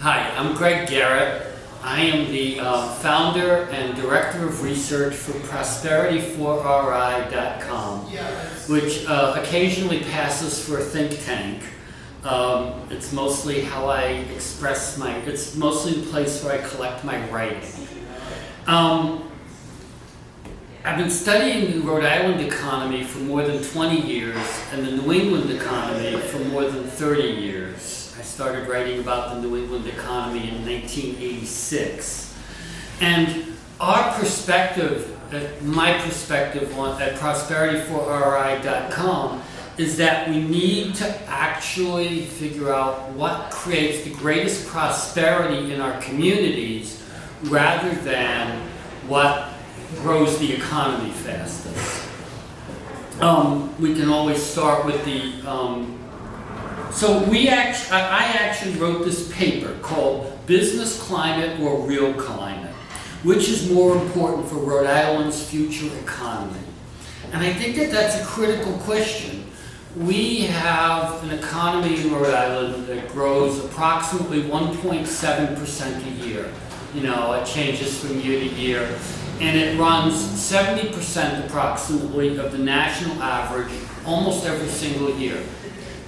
Hi, I'm Gerritt. I am the founder and director of research for prosperityforRI.com, which occasionally passes for a think tank. It's mostly how I express it's mostly the place where I collect my writing. I've been studying the Rhode Island economy for more than 20 years and the New England economy for more than 30 years. I started writing about the New England economy in 1986. And our perspective, my perspective at prosperityforRI.com is that we need to actually figure out what creates the greatest prosperity in our communities rather than what grows the economy fastest. We can always start with the I actually wrote this paper called Business Climate or Real Climate, which is more important for Rhode Island's future economy. And I think that that's a critical question. We have an economy in Rhode Island that grows approximately 1.7% a year. You know, it changes from year to year. And it runs 70% approximately of the national average almost every single year.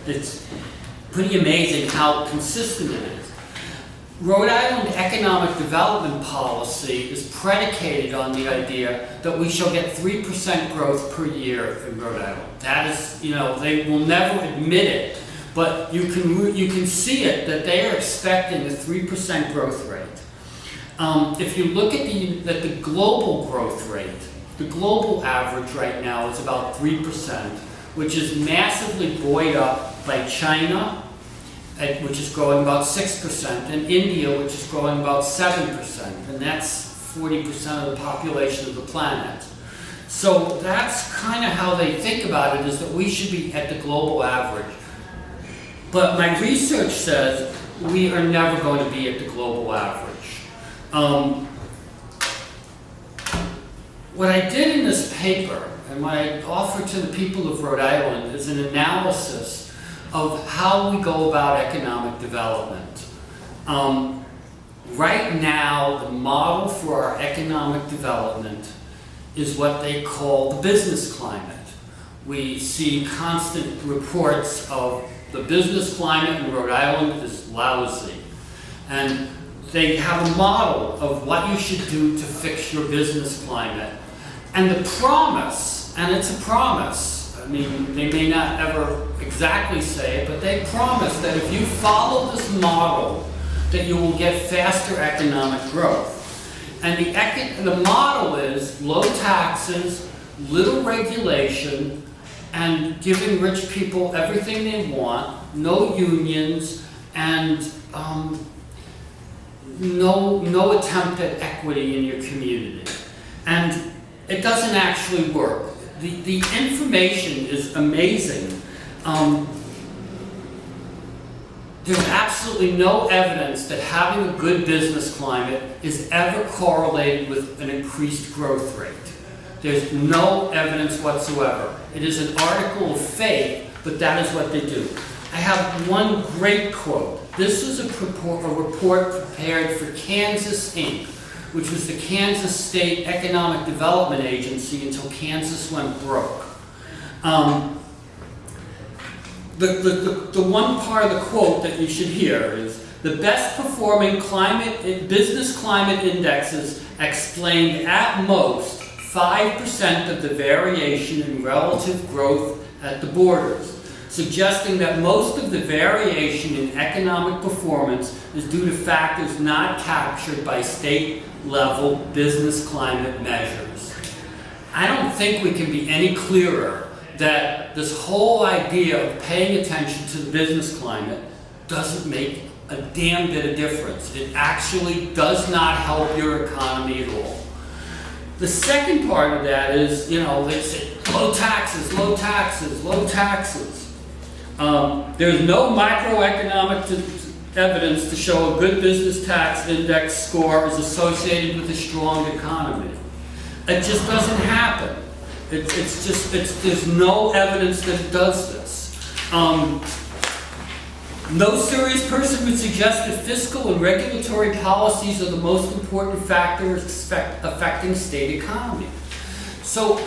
It's pretty amazing how consistent it is. Rhode Island economic development policy is predicated on the idea that we shall get 3% growth per year in Rhode Island. That is, you know, they will never admit it, but you can see it that they are expecting a 3% growth rate. If you look at the global growth rate, the global average right now is about 3%, which is massively buoyed up by China, which is growing about 6%, and India, which is growing about 7%, and that's 40% of the population of the planet. So that's kind of how they think about it, is that we should be at the global average. But my research says we are never going to be at the global average. What I did in this paper, and what I offer to the people of Rhode Island, is an analysis of how we go about economic development. Right now, the model for our economic development is what they call the business climate. We see constant reports of the business climate in Rhode Island is lousy. And they have a model of what you should do to fix your business climate. And the promise, and it's a promise, I mean, they may not ever exactly say it, but they promise that if you follow this model, that you will get faster economic growth. And the model is low taxes, little regulation, and giving rich people everything they want, no unions, and no attempt at equity in your community. And it doesn't actually work. The information is amazing. There's absolutely no evidence that having a good business climate is ever correlated with an increased growth rate. There's no evidence whatsoever. It is an article of faith, but that is what they do. I have one great quote. This was a report prepared for Kansas Inc., which was the Kansas State Economic Development Agency until Kansas went broke. The one part of the quote that you should hear is, the best performing business climate indexes explained at most 5% of the variation in relative growth at the borders, suggesting that most of the variation in economic performance is due to factors not captured by state-level business climate measures. I don't think we can be any clearer that this whole idea of paying attention to the business climate doesn't make a damn bit of difference. It actually does not help your economy at all. The second part of that is, you know, they say low taxes, low taxes, low taxes. There's no macroeconomic evidence to show a good business tax index score is associated with a strong economy. It just doesn't happen. There's no evidence that it does this. No serious person would suggest that fiscal and regulatory policies are the most important factors affecting state economy. So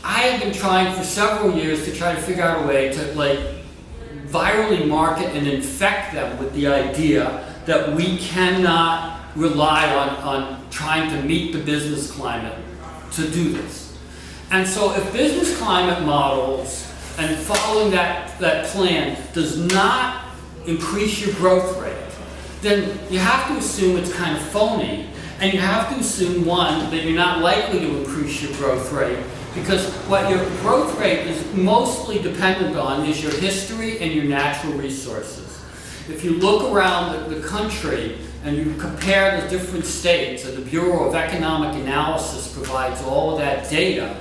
I have been trying for several years to try to figure out a way to virally market and infect them with the idea that we cannot rely on trying to meet the business climate to do this. And so if business climate models and following that plan does not increase your growth rate, then you have to assume it's kind of phony, and you have to assume, one, that you're not likely to increase your growth rate, because what your growth rate is mostly dependent on is your history and your natural resources. If you look around the country and you compare the different states, and the Bureau of Economic Analysis provides all of that data,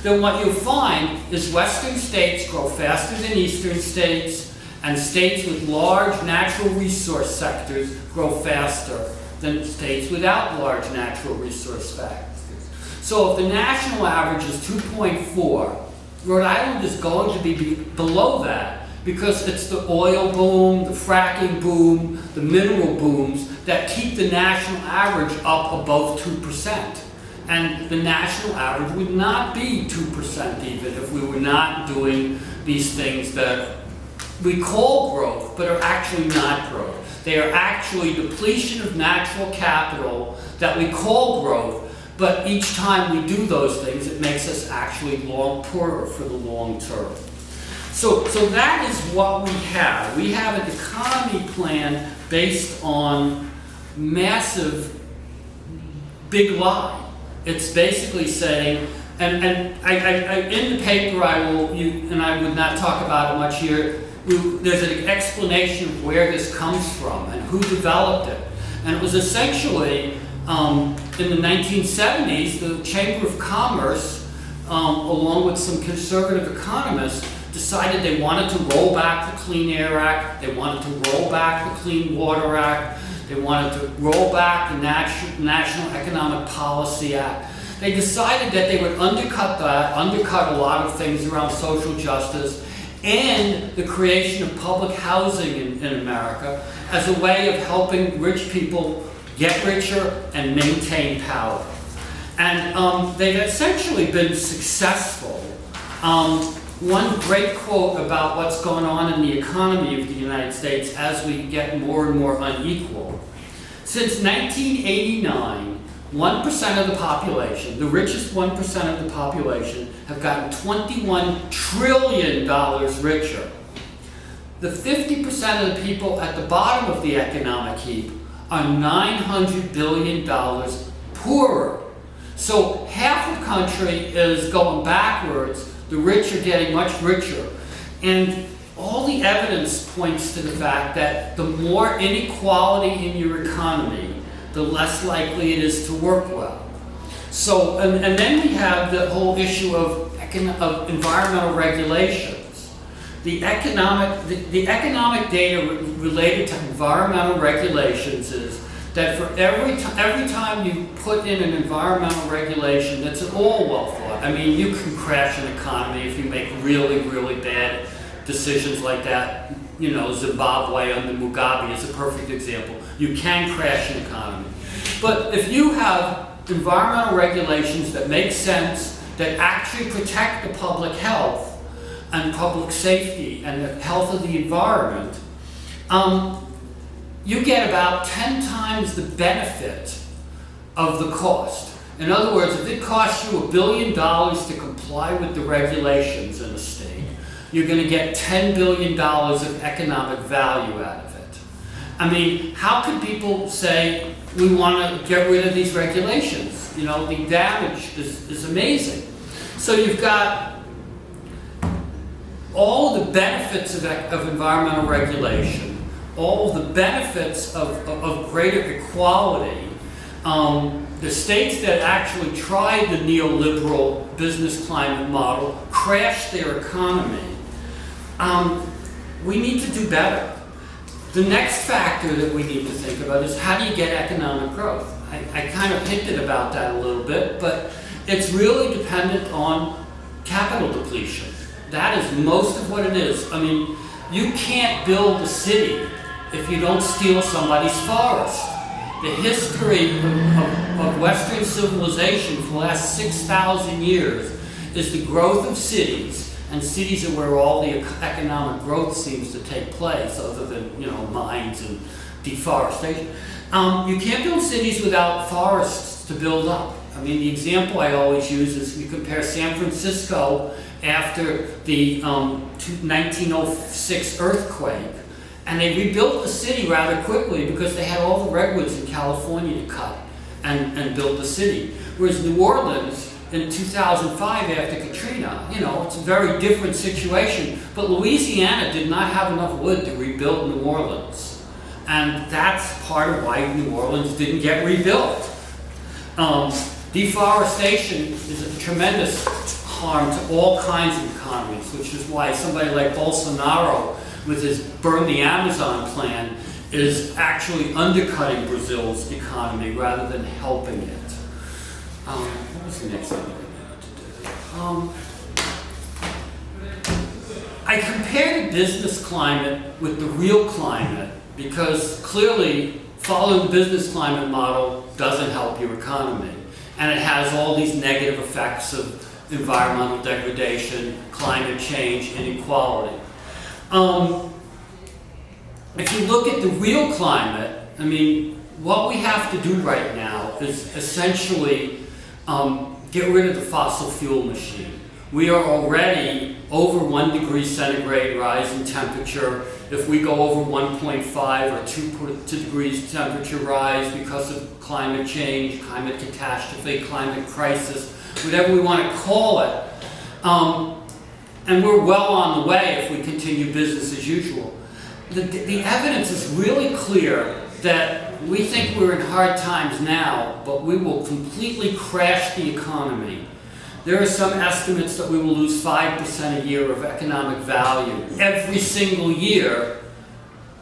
then what you'll find is western states grow faster than eastern states, and states with large natural resource sectors grow faster than states without large natural resource sectors. So if the national average is 2.4, Rhode Island is going to be below that because it's the oil boom, the fracking boom, the mineral booms that keep the national average up above 2%. And the national average would not be 2% even if we were not doing these things that we call growth, but are actually not growth. They are actually depletion of natural capital that we call growth, but each time we do those things, it makes us actually poorer for the long term. So that is what we have. We have an economy plan based on massive big lie. It's basically saying, and in the paper and I would not talk about it much here, there's an explanation of where this comes from and who developed it. And it was essentially, in the 1970s, the Chamber of Commerce, along with some conservative economists, decided they wanted to roll back the Clean Air Act, they wanted to roll back the Clean Water Act, they wanted to roll back the National Economic Policy Act. They decided that they would undercut a lot of things around social justice and the creation of public housing in America as a way of helping rich people get richer and maintain power. And they've essentially been successful. One great quote about what's going on in the economy of the United States as we get more and more unequal. Since 1989, 1% of the population, the richest 1% of the population, have gotten $21 trillion richer. The 50% of the people at the bottom of the economic heap are $900 billion poorer. So half the country is going backwards, the rich are getting much richer. And all the evidence points to the fact that the more inequality in your economy, the less likely it is to work well. So, and then we have the whole issue of environmental regulations. The economic data related to environmental regulations is that for every time you put in an environmental regulation that's at all well thought. I mean, you can crash an economy if you make really, really bad decisions like that. You know, Zimbabwe under Mugabe is a perfect example. You can crash an economy. But if you have environmental regulations that make sense, that actually protect the public health and public safety and the health of the environment, you get about 10 times the benefit of the cost. In other words, if it costs you $1 billion to comply with the regulations in a state, you're going to get $10 billion of economic value out of it. I mean, how can people say, we want to get rid of these regulations? You know, the damage is amazing. So you've got all the benefits of environmental regulation, all the benefits of greater equality. The states that actually tried the neoliberal business climate model crashed their economy. We need to do better. The next factor that we need to think about is how do you get economic growth? I kind of hinted about that a little bit, but it's really dependent on capital depletion. That is most of what it is. I mean, you can't build a city if you don't steal somebody's forest. The history of Western civilization for the last 6,000 years is the growth of cities, and cities are where all the economic growth seems to take place, other than, mines and deforestation. You can't build cities without forests to build up. I mean, the example I always use is you compare San Francisco after the 1906 earthquake, and they rebuilt the city rather quickly because they had all the redwoods in California to cut and build the city. Whereas New Orleans, in 2005 after Katrina, it's a very different situation, but Louisiana did not have enough wood to rebuild New Orleans. And that's part of why New Orleans didn't get rebuilt. Deforestation is a tremendous harm to all kinds of economies, which is why somebody like Bolsonaro, with his Burn the Amazon plan, is actually undercutting Brazil's economy rather than helping it. What was the next thing I wanted to do? I compared the business climate with the real climate because clearly following the business climate model doesn't help your economy. And it has all these negative effects of environmental degradation, climate change, inequality. If you look at the real climate, I mean, what we have to do right now is essentially get rid of the fossil fuel machine. We are already over 1 degree centigrade rise in temperature. If we go over 1.5 or 2 degrees temperature rise because of climate change, climate catastrophe, climate crisis, whatever we want to call it, and we're well on the way if we continue business as usual. The evidence is really clear that we think we're in hard times now, but we will completely crash the economy. There are some estimates that we will lose 5% a year of economic value every single year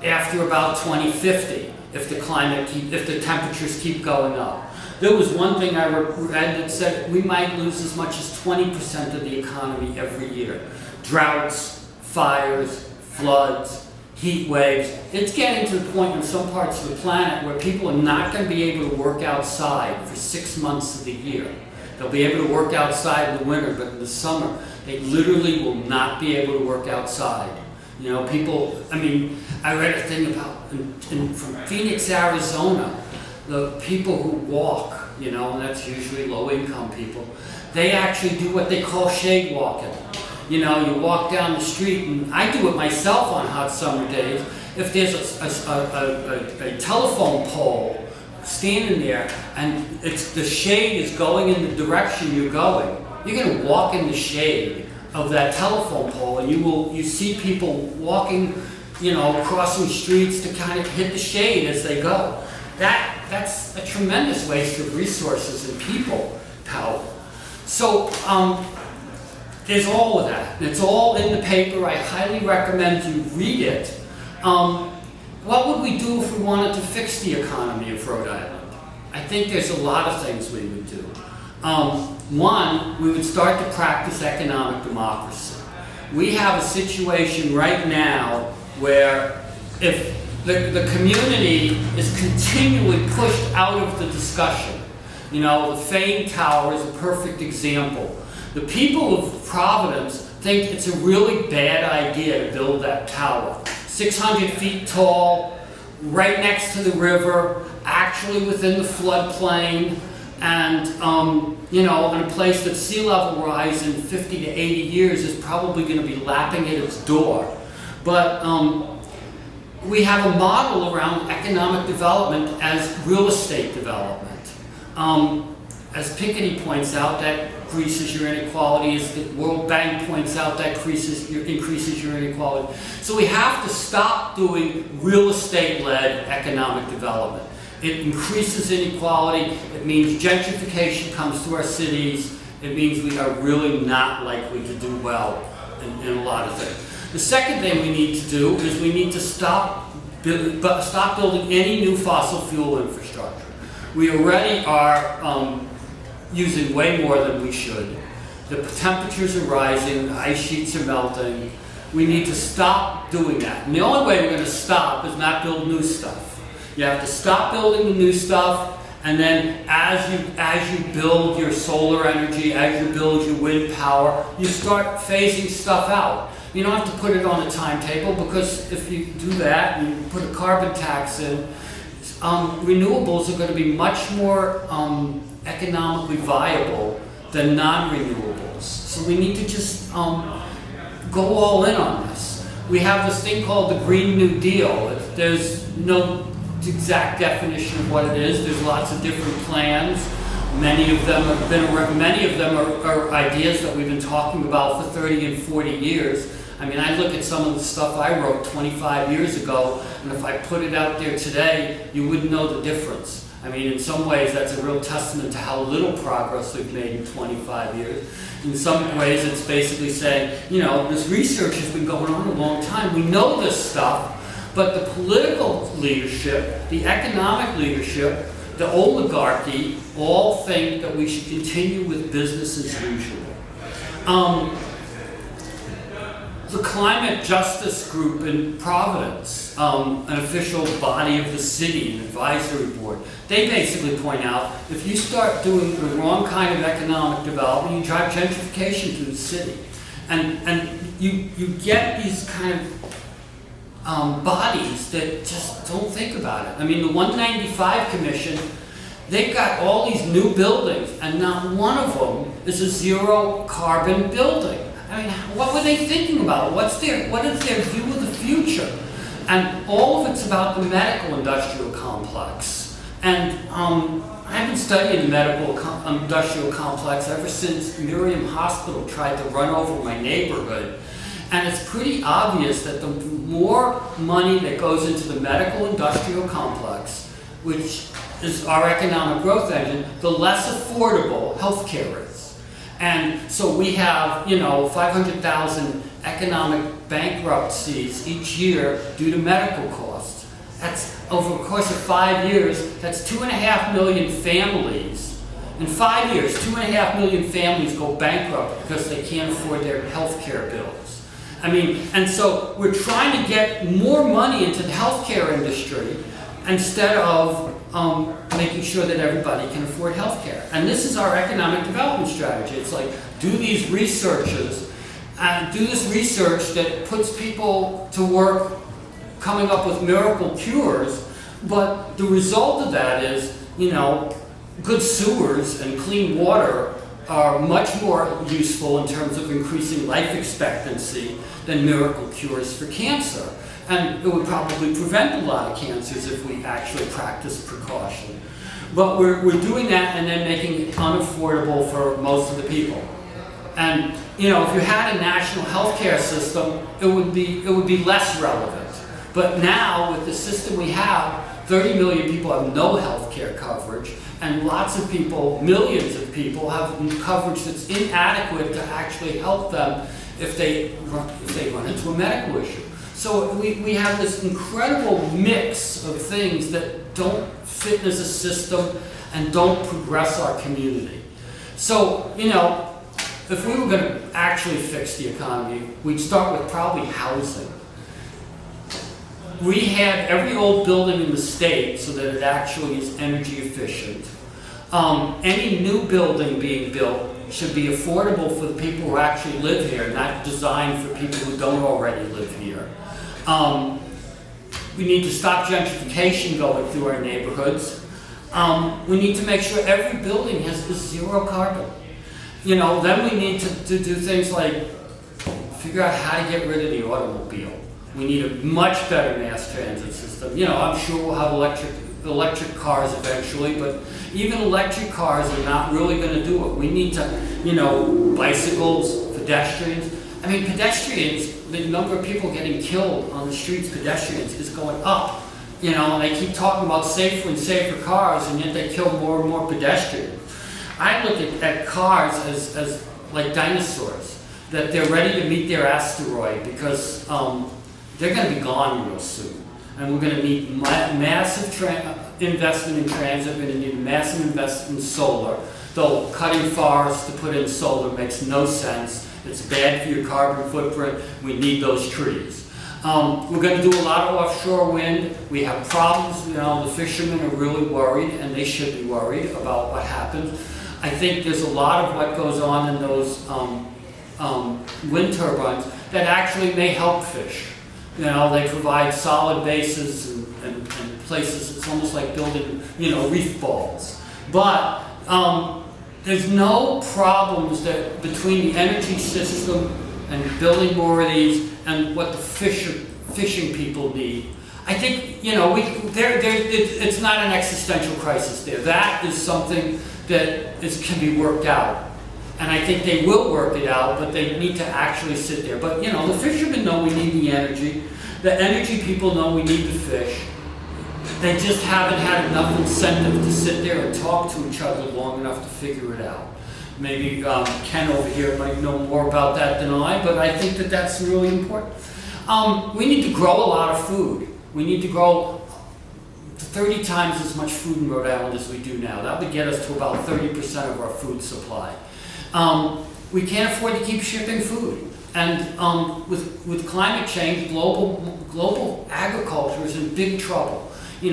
after about 2050 if the temperatures keep going up. There was one thing I read that said we might lose as much as 20% of the economy every year. Droughts, fires, floods, heat waves. It's getting to the point in some parts of the planet where people are not going to be able to work outside for 6 months of the year. They'll be able to work outside in the winter, but in the summer, they literally will not be able to work outside. I read a thing about, from Phoenix, Arizona, the people who walk, and that's usually low-income people, they actually do what they call shade walking. You walk down the street, and I do it myself on hot summer days. If there's a telephone pole standing there, and the shade is going in the direction you're going, you're going to walk in the shade of that telephone pole, and you see people walking, crossing streets to kind of hit the shade as they go. That's a tremendous waste of resources and people power. So there's all of that. It's all in the paper. I highly recommend you read it. What would we do if we wanted to fix the economy of Rhode Island? I think there's a lot of things we would do. One, we would start to practice economic democracy. We have a situation right now where if the community is continually pushed out of the discussion, the Fane Tower is a perfect example. The people of Providence think it's a really bad idea to build that tower. 600 feet tall, right next to the river, actually within the floodplain, and in a place that sea level rise in 50 to 80 years is probably going to be lapping at its door. But we have a model around economic development as real estate development. As Piketty points out, that increases your inequality. As the World Bank points out, that increases your inequality. So we have to stop doing real estate-led economic development. It increases inequality. It means gentrification comes to our cities. It means we are really not likely to do well in a lot of things. The second thing we need to do is we need to stop building any new fossil fuel infrastructure. We already are using way more than we should. The temperatures are rising, the ice sheets are melting. We need to stop doing that. And the only way we're going to stop is not build new stuff. You have to stop building the new stuff, and then as you build your solar energy, as you build your wind power, you start phasing stuff out. You don't have to put it on a timetable, because if you do that and you put a carbon tax in, renewables are going to be much more economically viable than non-renewables. So we need to just go all in on this. We have this thing called the Green New Deal. There's no exact definition of what it is. There's lots of different plans. Many of them are ideas that we've been talking about for 30 and 40 years. I mean, I look at some of the stuff I wrote 25 years ago, and if I put it out there today, you wouldn't know the difference. I mean, in some ways, that's a real testament to how little progress we've made in 25 years. In some ways, it's basically saying, you know, this research has been going on a long time. We know this stuff, but the political leadership, the economic leadership, the oligarchy, all think that we should continue with business as usual. The Climate Justice Group in Providence, an official body of the city, an advisory board, they basically point out, if you start doing the wrong kind of economic development, you drive gentrification through the city. And you get these kind of bodies that just don't think about it. I mean, the 195 Commission, they've got all these new buildings, and not one of them is a zero carbon building. I mean, what were they thinking about? What is their view of the future? And all of it's about the medical industrial complex. And I've been studying the medical industrial complex ever since Miriam Hospital tried to run over my neighborhood. And it's pretty obvious that the more money that goes into the medical industrial complex, which is our economic growth engine, the less affordable healthcare is. And so we have, 500,000 economic bankruptcies each year due to medical costs. That's over the course of 5 years, that's 2.5 million families. In 5 years, 2.5 million families go bankrupt because they can't afford their health care bills. I mean, and so we're trying to get more money into the healthcare industry instead of making sure that everybody can afford health care. And this is our economic development strategy. It's like, do these researches, and do this research that puts people to work coming up with miracle cures, but the result of that is, good sewers and clean water are much more useful in terms of increasing life expectancy than miracle cures for cancer. And it would probably prevent a lot of cancers if we actually practice precaution. But we're doing that and then making it unaffordable for most of the people. And if you had a national healthcare system, it would be less relevant. But now, with the system we have, 30 million people have no healthcare coverage, and lots of people, millions of people, have coverage that's inadequate to actually help them if they run into a medical issue. So we have this incredible mix of things that don't fit as a system and don't progress our community. So, if we were going to actually fix the economy, we'd start with probably housing. Rehab every old building in the state so that it actually is energy efficient. Any new building being built should be affordable for the people who actually live here, not designed for people who don't already live here. We need to stop gentrification going through our neighborhoods. We need to make sure every building has zero carbon. Then we need to do things like figure out how to get rid of the automobile. We need a much better mass transit system. I'm sure we'll have electric cars eventually, but even electric cars are not really going to do it. We need to, bicycles, pedestrians. I mean, pedestrians, the number of people getting killed on the streets, pedestrians, is going up. And they keep talking about safer and safer cars, and yet they kill more and more pedestrians. I look at cars as like dinosaurs, that they're ready to meet their asteroid because they're going to be gone real soon. And we're going to need massive investment in transit, we're going to need massive investment in solar, though cutting forests to put in solar makes no sense. It's bad for your carbon footprint. We need those trees. We're going to do a lot of offshore wind. We have problems, the fishermen are really worried, and they should be worried about what happens. I think there's a lot of what goes on in those wind turbines that actually may help fish. They provide solid bases and places. It's almost like building, reef balls. But there's no problems that between the energy system and building more of these and what the fishing people need. I think, it's not an existential crisis there. That is something that can be worked out. And I think they will work it out, but they need to actually sit there. But, the fishermen know we need the energy. The energy people know we need the fish. They just haven't had enough incentive to sit there and talk to each other long enough to figure it out. Maybe Ken over here might know more about that than I, but I think that that's really important. We need to grow a lot of food. We need to grow 30 times as much food in Rhode Island as we do now. That would get us to about 30% of our food supply. We can't afford to keep shipping food. And with climate change, global agriculture is in big trouble. You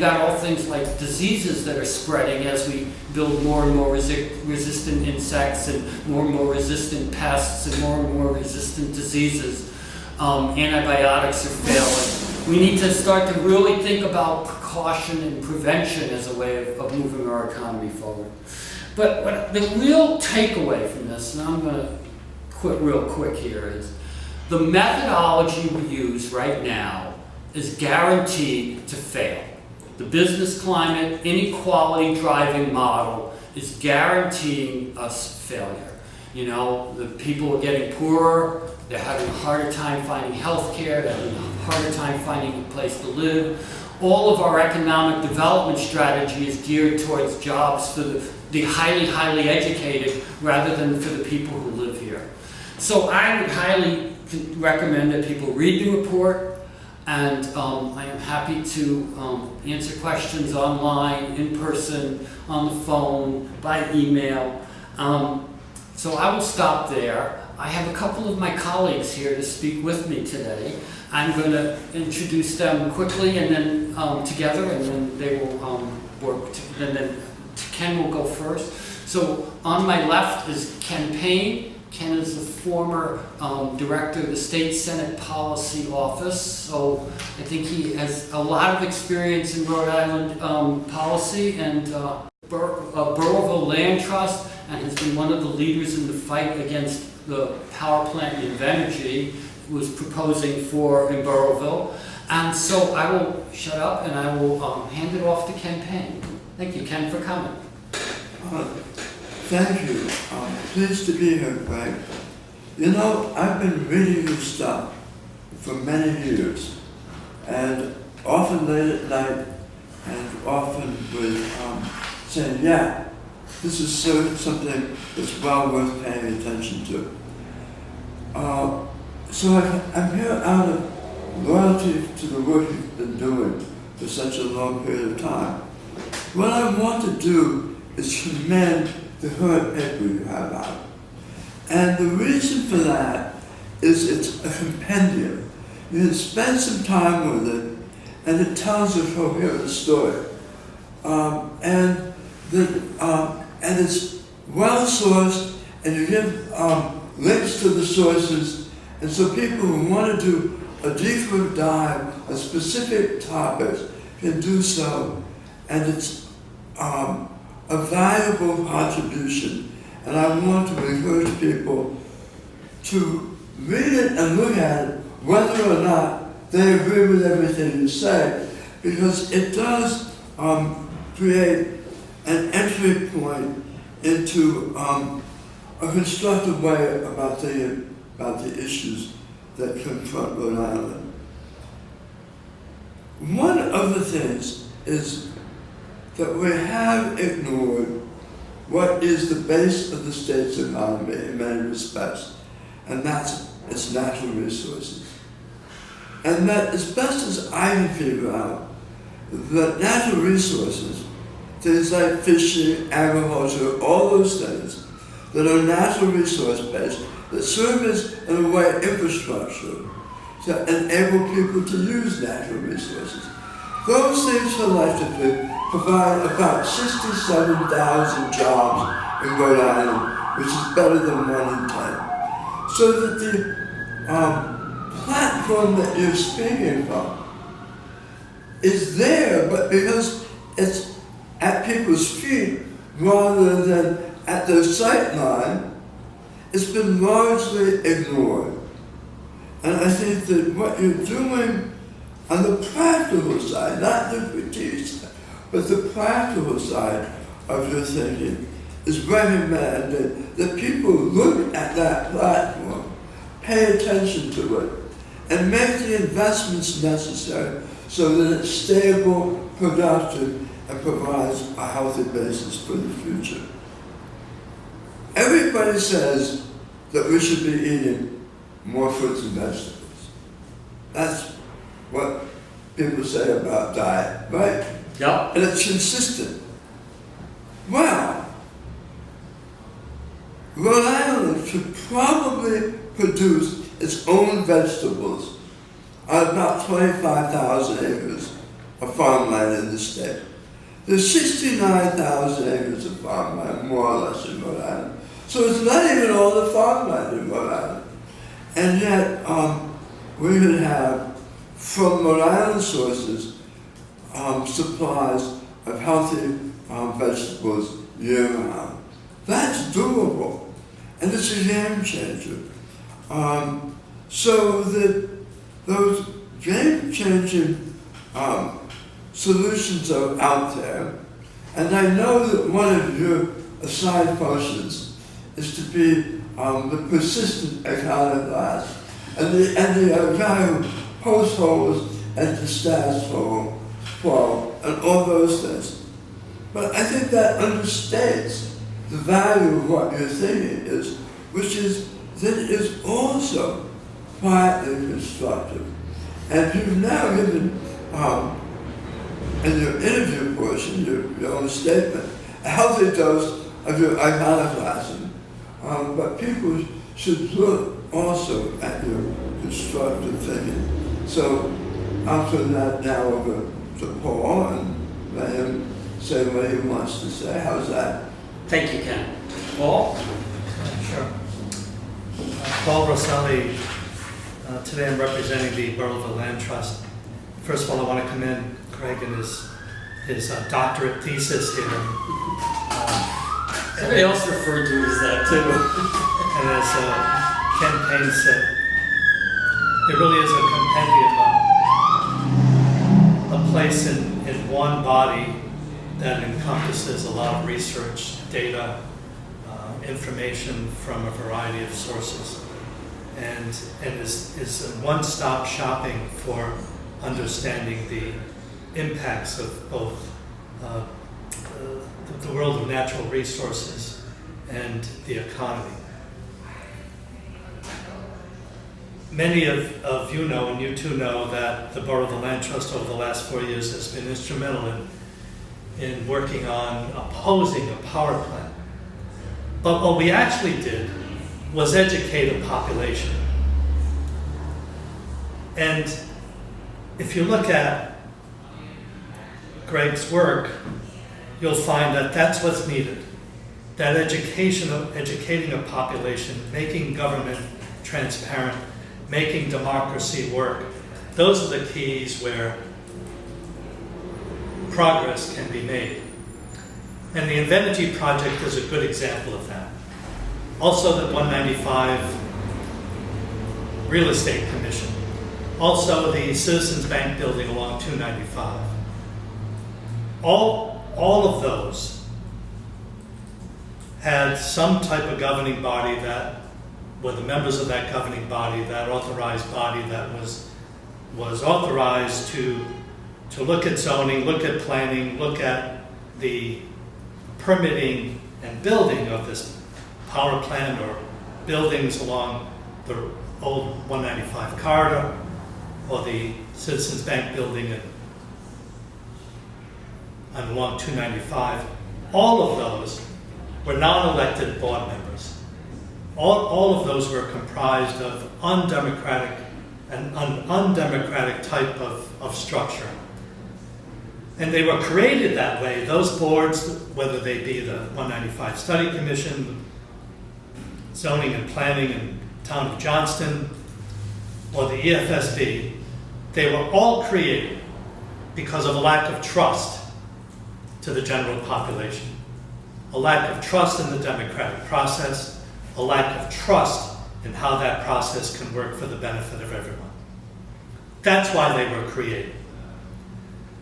got all things like diseases that are spreading as we build more and more resistant insects and more resistant pests and more resistant diseases. Antibiotics are failing. We need to start to really think about precaution and prevention as a way of moving our economy forward. But the real takeaway from this, and I'm going to quit real quick here, is the methodology we use right now is guaranteed to fail. The business climate inequality driving model is guaranteeing us failure. The people are getting poorer, they're having a harder time finding health care, they're having a harder time finding a place to live. All of our economic development strategy is geared towards jobs for the highly, highly educated rather than for the people who live here. So I would highly recommend that people read the report. And I am happy to answer questions online, in person, on the phone, by email. So I will stop there. I have a couple of my colleagues here to speak with me today. I'm going to introduce them quickly and then together, and then they will work. And then Ken will go first. So on my left is Ken Payne. Ken is the former director of the State Senate Policy Office, so I think he has a lot of experience in Rhode Island policy and Burrillville Land Trust, and has been one of the leaders in the fight against the power plant Invenergy was proposing for in Burrillville. And so I will shut up and I will hand it off to Ken Payne. Thank you, Ken, for coming. Thank you. I'm pleased to be here, Greg. I've been reading your stuff for many years, and often late at night, and often with saying, yeah, this is something that's well worth paying attention to. So I'm here out of loyalty to the work you've been doing for such a long period of time. What I want to do is commend the Gerritt paper you have out. And the reason for that is it's a compendium. You can spend some time with it, and it tells a coherent story. And it's well sourced, and you give links to the sources, and so people who want to do a deeper dive on specific topics can do so, and it's a valuable contribution, and I want to encourage people to read it and look at it, whether or not they agree with everything you say, because it does create an entry point into a constructive way about the issues that confront Rhode Island. One of the things is that we have ignored what is the base of the state's economy in many respects, and that's its natural resources. And that as best as I can figure out, that natural resources, things like fishing, agriculture, all those things that are natural resource based, that service and a way infrastructure to enable people to use natural resources. Those things collectively provide about 67,000 jobs in Rhode Island, which is better than 1 in 10. So that the platform that you're speaking from is there, but because it's at people's feet rather than at their sight line, it's been largely ignored. And I think that what you're doing on the practical side, not the critique side, but the practical side of your thinking, is recommending that people look at that platform, pay attention to it, and make the investments necessary so that it's stable, productive, and provides a healthy basis for the future. Everybody says that we should be eating more fruits and vegetables. That's what people say about diet, right? Yep. And it's consistent. Wow. Rhode Island should probably produce its own vegetables on about 25,000 acres of farmland in the state. There's 69,000 acres of farmland, more or less, in Rhode Island. So it's not even all the farmland in Rhode Island. And yet, we could have, from Rhode Island sources, supplies of healthy vegetables year-round. That's doable, and it's a game changer. So that those game-changing solutions are out there, and I know that one of your assigned functions is to be the persistent iconoclast, and the guy who posts holes and the status quo, and all those things. But I think that understates the value of what your thinking is, which is that it is also quietly constructive. And you've now given, in your interview portion, your own statement, a healthy dose of your iconoclasm. But people should look also at your constructive thinking. So I'll turn that now over to Paul and let him say what he wants to say. How's that? Thank you, Ken. Paul? Sure. Paul Rosselli. Today I'm representing the Borough Land Trust. First of all, I want to commend Craig and his doctorate thesis here. Somebody else referred to it as that too. And as Ken Payne said, it really is a compendium, a place in one body that encompasses a lot of research, data, information from a variety of sources, and is a one-stop shopping for understanding the impacts of both the world of natural resources and the economy. Many of you know, and you too know, that the Borough of the Land Trust over the last 4 years has been instrumental in working on opposing a power plant. But what we actually did was educate a population. And if you look at Greg's work, you'll find that that's what's needed. That educating a population, making government transparent, making democracy work. Those are the keys where progress can be made. And the Invenergy project is a good example of that. Also the 195 Real Estate Commission. Also the Citizens Bank building along 295. All of those had some type of governing body that were the members of that governing body, that authorized body that was authorized to look at zoning, look at planning, look at the permitting and building of this power plant or buildings along the old 195 corridor or the Citizens Bank building and along 295. All of those were non-elected board members. all of those were comprised of undemocratic type of structure. And they were created that way. Those boards, whether they be the 195 Study Commission, Zoning and Planning in Town of Johnston, or the EFSB, they were all created because of a lack of trust to the general population, a lack of trust in the democratic process, a lack of trust in how that process can work for the benefit of everyone. That's why they were created.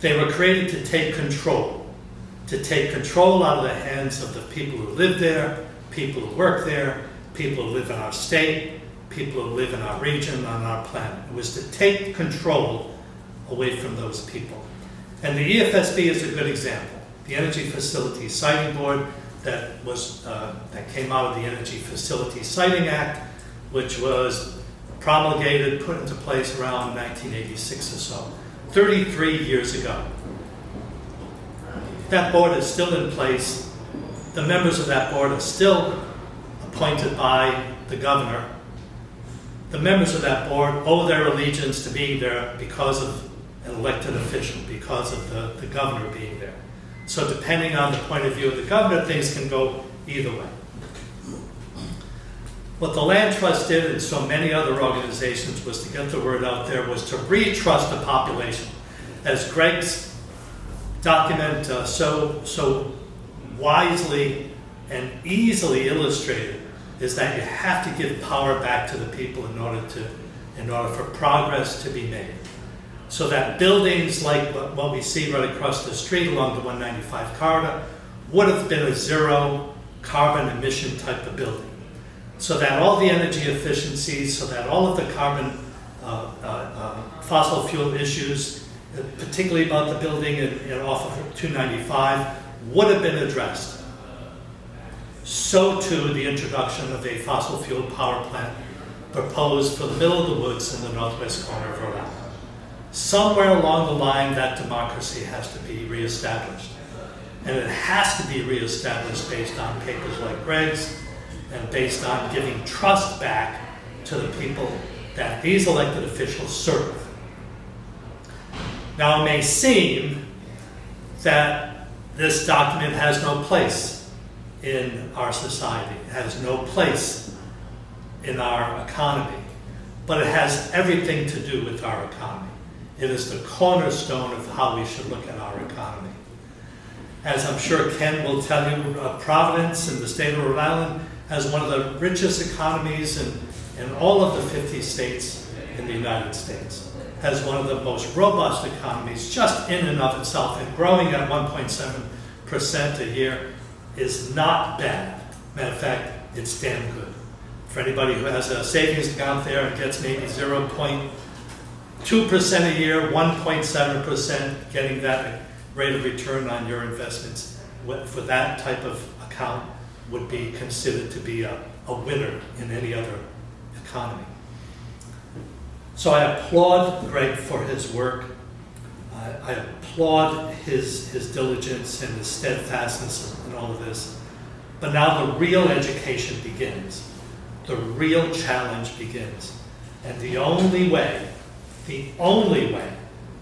They were created to take control out of the hands of the people who live there, people who work there, people who live in our state, people who live in our region, on our planet. It was to take control away from those people. And the EFSB is a good example. The Energy Facility Siting Board that came out of the Energy Facility Siting Act, which was promulgated, put into place around 1986 or so, 33 years ago. That board is still in place. The members of that board are still appointed by the governor. The members of that board owe their allegiance to being there because of an elected official, because of the governor being there. So depending on the point of view of the governor, things can go either way. What the Land Trust did, and so many other organizations, was to get the word out there, was to re-trust the population. As Greg's document so wisely and easily illustrated, is that you have to give power back to the people in order for progress to be made. So that buildings like what we see right across the street along the 195 corridor would have been a zero carbon emission type of building. So that all the energy efficiencies, so that all of the carbon fossil fuel issues, particularly about the building off of 295, would have been addressed. So too the introduction of a fossil fuel power plant proposed for the middle of the woods in the northwest corner of Rhode Island. Somewhere along the line, that democracy has to be reestablished. And it has to be reestablished based on papers like Greg's, and based on giving trust back to the people that these elected officials serve. Now, it may seem that this document has no place in our society. It has no place in our economy, but it has everything to do with our economy. It is the cornerstone of how we should look at our economy. As I'm sure Ken will tell you, Providence in the state of Rhode Island has one of the richest economies in all of the 50 states in the United States. Has one of the most robust economies just in and of itself, and growing at 1.7% a year is not bad. Matter of fact, it's damn good. For anybody who has a savings account there and gets maybe 0.2% a year, 1.7%, getting that rate of return on your investments for that type of account would be considered to be a winner in any other economy. So I applaud Greg for his work. I applaud his diligence and his steadfastness in all of this. But now the real education begins. The real challenge begins. And the only way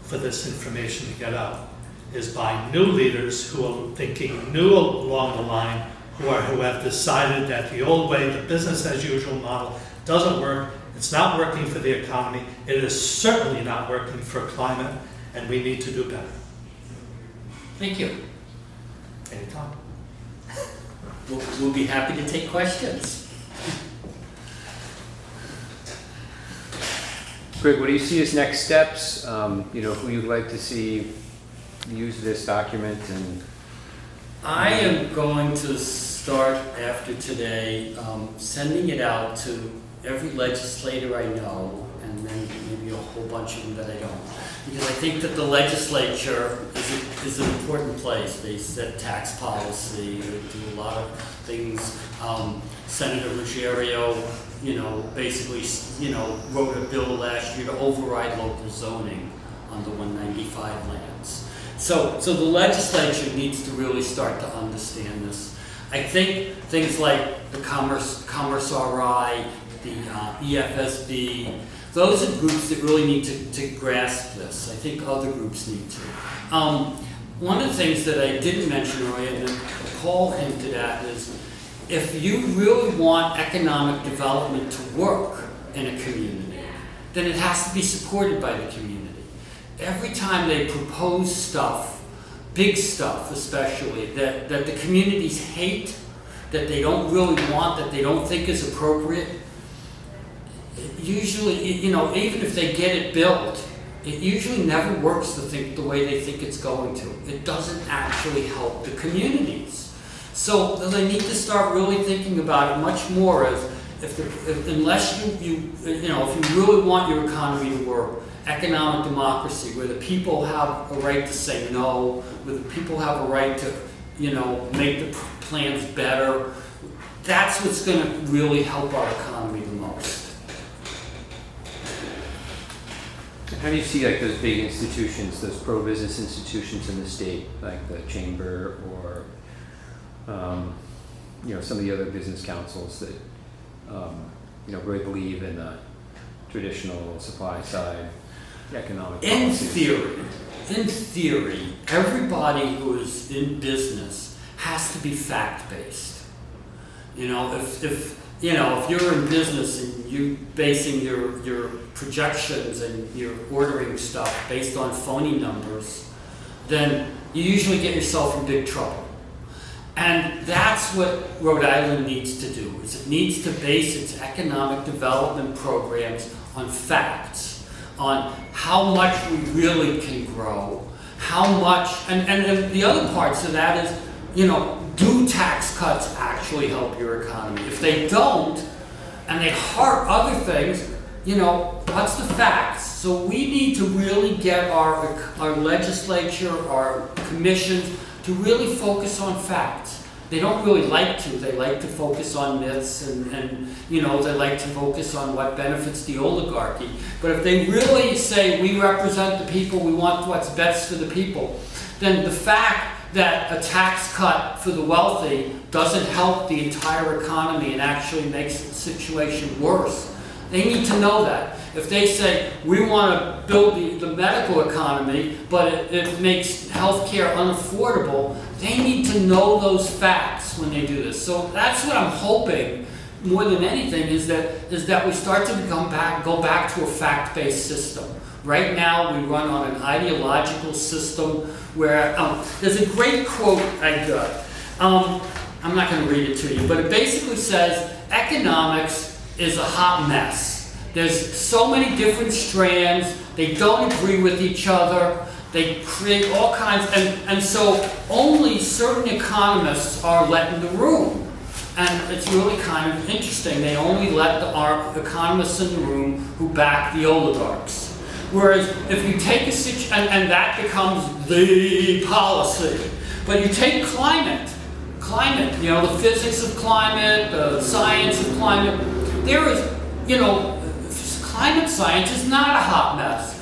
for this information to get out is by new leaders who are thinking new along the line, who have decided that the old way, the business as usual model, doesn't work. It's not working for the economy. It is certainly not working for climate, and we need to do better. Thank you. Anytime. We'll be happy to take questions. Greg, what do you see as next steps? Who you'd like to see use this document? And I am going to start after today sending it out to every legislator I know, and then maybe a whole bunch of them that I don't. Because I think that the legislature is an important place. They set tax policy, they do a lot of things. Senator Ruggiero, basically, wrote a bill last year to override local zoning on the 195 lands. So the legislature needs to really start to understand this. I think things like the ecoRI, the EFSB, those are groups that really need to grasp this. I think other groups need to. One of the things that I didn't mention earlier, and that Paul hinted at, is if you really want economic development to work in a community, then it has to be supported by the community. Every time they propose stuff, big stuff especially, that the communities hate, that they don't really want, that they don't think is appropriate, usually, even if they get it built, it usually never works the way they think it's going to. It doesn't actually help the communities. So they need to start really thinking about it much more as unless if you really want your economy to work, economic democracy, where the people have a right to say no, where the people have a right to, make the plans better, that's what's going to really help our economy the most. How do you see like those big institutions, those pro-business institutions in the state, like the chamber or some of the other business councils that really believe in the traditional supply side economic policies? In theory, everybody who is in business has to be fact-based. If you're in business and you're basing your projections and you're ordering stuff based on phony numbers, then you usually get yourself in big trouble. And that's what Rhode Island needs to do, is it needs to base its economic development programs on facts, on how much we really can grow, how much, and the other parts of that is, do tax cuts actually help your economy? If they don't, and they hurt other things, what's the facts? So we need to really get our legislature, our commissions, to really focus on facts. They don't really like to. They like to focus on myths and they like to focus on what benefits the oligarchy. But if they really say, we represent the people, we want what's best for the people, then the fact that a tax cut for the wealthy doesn't help the entire economy and actually makes the situation worse, they need to know that. If they say, we want to build the medical economy, but it makes healthcare unaffordable, they need to know those facts when they do this. So that's what I'm hoping, more than anything, is that we start to go back to a fact-based system. Right now, we run on an ideological system where, there's a great quote I got. I'm not going to read it to you, but it basically says, economics is a hot mess. There's so many different strands, they don't agree with each other, they create all kinds, and so only certain economists are let in the room. And it's really kind of interesting, they only let our economists in the room who back the oligarchs. Whereas if you take a situation, and that becomes the policy, but you take climate, the physics of climate, the science of climate, there is, climate science is not a hot mess.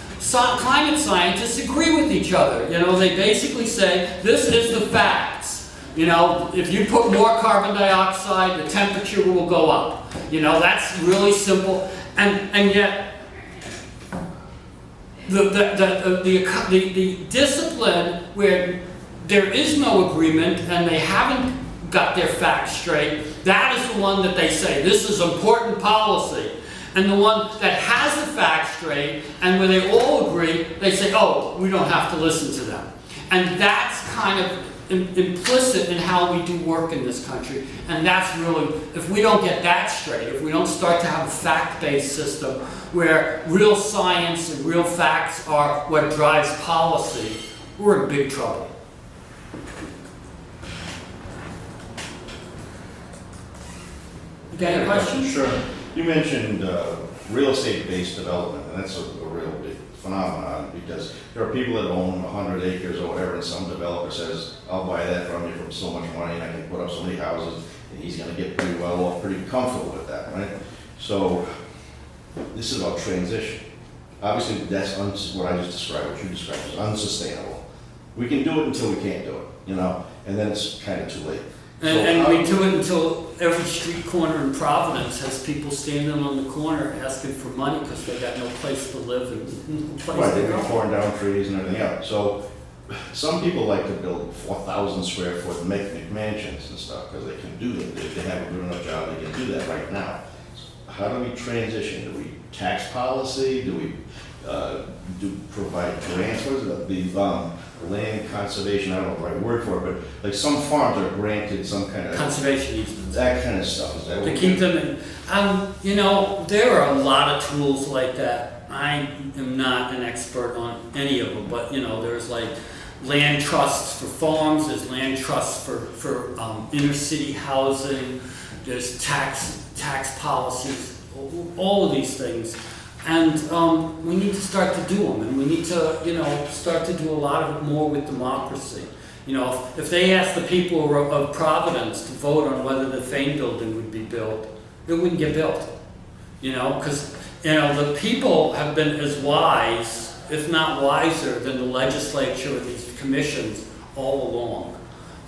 Climate scientists agree with each other. They basically say, this is the facts. If you put more carbon dioxide, the temperature will go up. That's really simple. And yet, the discipline where there is no agreement and they haven't got their facts straight, that is the one that they say, this is important policy. And the one that has the facts straight, and where they all agree, they say, oh, we don't have to listen to them. And that's kind of implicit in how we do work in this country. And that's really, if we don't get that straight, if we don't start to have a fact-based system where real science and real facts are what drives policy, we're in big trouble. You got any questions? Sure. You mentioned real estate-based development, and that's a real big phenomenon because there are people that own 100 acres or whatever, and some developer says, I'll buy that from you for so much money, and I can put up so many houses, and he's going to get pretty well off, pretty comfortable with that, right? So this is about transition. Obviously, that's what I just described, what you described, is unsustainable. We can do it until we can't do it, and then it's kind of too late. And we do it until every street corner in Providence has people standing on the corner asking for money because they got no place to live and no place Right, to they've been go. pouring down trees and everything else. So some people like to build 4,000 square foot mansions and stuff because they can do it. If they have a good enough job, they can do that right now. How do we transition? Do we tax policy? Do we provide grants? What is it? The land conservation, I don't know the right word for it, but like some farms are granted some kind of Conservation easements. that kind of stuff. Is that what To we keep do? them in, you know, there are a lot of tools like that. I am not an expert on any of them, but you know, there's like land trusts for farms, there's land trusts for inner city housing, there's tax policies, all of these things. And we need to start to do them, and we need to, you know, start to do a lot of it more with democracy. You know, if they asked the people of Providence to vote on whether the Fane building would be built, it wouldn't get built. You know, because, you know, the people have been as wise, if not wiser, than the legislature and these commissions all along.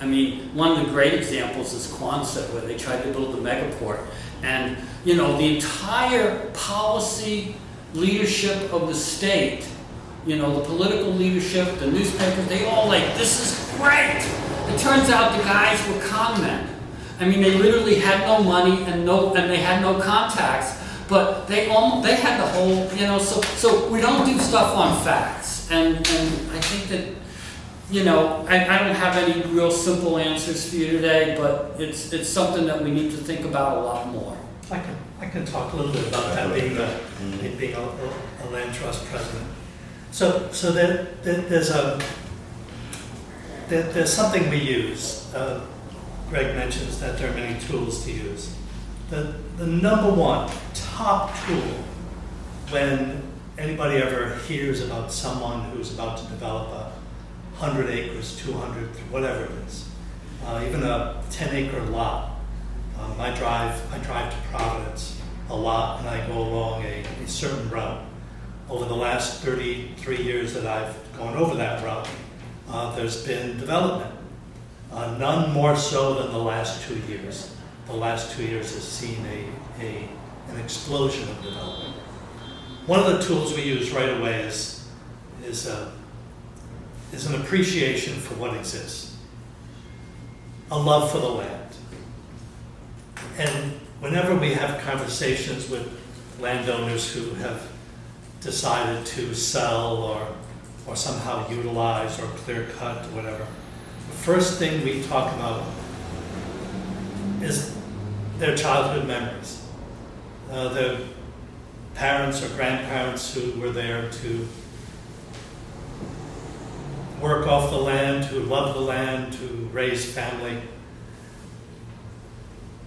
I mean, one of the great examples is Quonset, where they tried to build the megaport. And, you know, the entire policy leadership of the state, you know, the political leadership, the newspapers, they all like, this is great. It turns out the guys were con men. I mean, they literally had no money and they had no contacts, but they had the whole, you know, so we don't do stuff on facts. And I think that, you know, I don't have any real simple answers for you today, but it's something that we need to think about a lot more. I can talk a little bit about that being a land trust president. So there's something we use. Greg mentions that there are many tools to use. The number one top tool when anybody ever hears about someone who's about to develop 100 acres, 200, whatever it is, even a 10-acre lot. I drive to Providence a lot, and I go along a certain route. Over the last 33 years that I've gone over that route, there's been development. None more so than the last 2 years. The last 2 years has seen an explosion of development. One of the tools we use right away is an appreciation for what exists, a love for the land. And whenever we have conversations with landowners who have decided to sell or somehow utilize or clear cut or whatever, the first thing we talk about is their childhood memories. Their parents or grandparents who were there to work off the land, who loved the land, to raise family.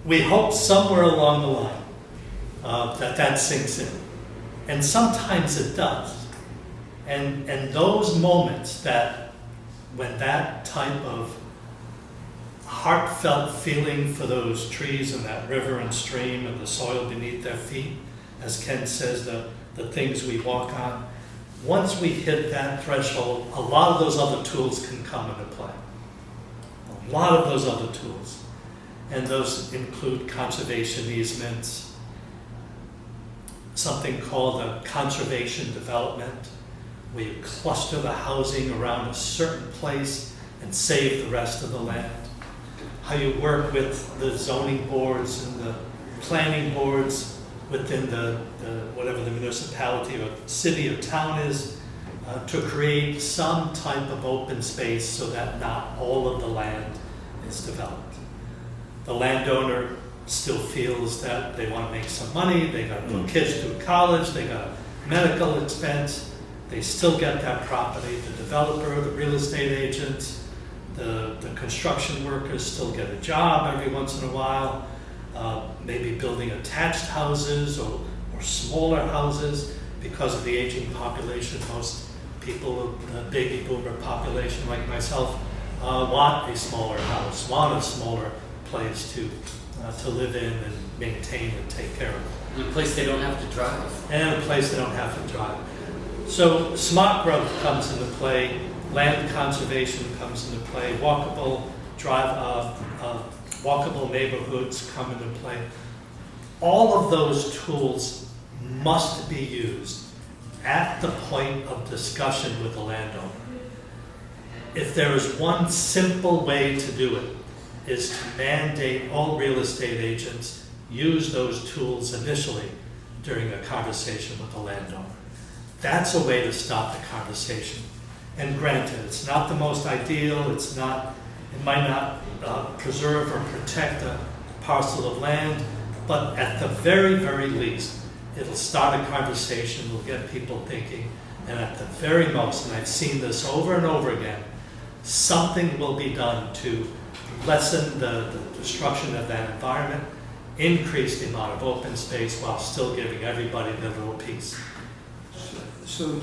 We hope somewhere along the line that sinks in. And sometimes it does. And those moments that when that type of heartfelt feeling for those trees and that river and stream and the soil beneath their feet, as Ken says, the things we walk on, once we hit that threshold, a lot of those other tools can come into play. A lot of those other tools. And those include conservation easements, something called a conservation development, where you cluster the housing around a certain place and save the rest of the land. How you work with the zoning boards and the planning boards within the whatever the municipality or city or town is, to create some type of open space so that not all of the land is developed. The landowner still feels that they want to make some money, they got to put kids through college, they got a medical expense, they still get that property. The developer, the real estate agent, the construction workers still get a job every once in a while, maybe building attached houses or smaller houses because of the aging population. Most people, the baby boomer population like myself, want a smaller house, want a smaller place to live in and maintain and take care of. And a place they don't have to drive. And a place they don't have to drive. So smart growth comes into play, land conservation comes into play, walkable walkable neighborhoods come into play. All of those tools must be used at the point of discussion with the landowner. If there is one simple way to do it, is to mandate all real estate agents use those tools initially during a conversation with the landowner. That's a way to start the conversation. And granted, it's not the most ideal, it might not preserve or protect a parcel of land, but at the very, very least, it'll start a conversation, it'll get people thinking, and at the very most, and I've seen this over and over again, something will be done to lessen the destruction of that environment, increase the amount of open space while still giving everybody their little piece. So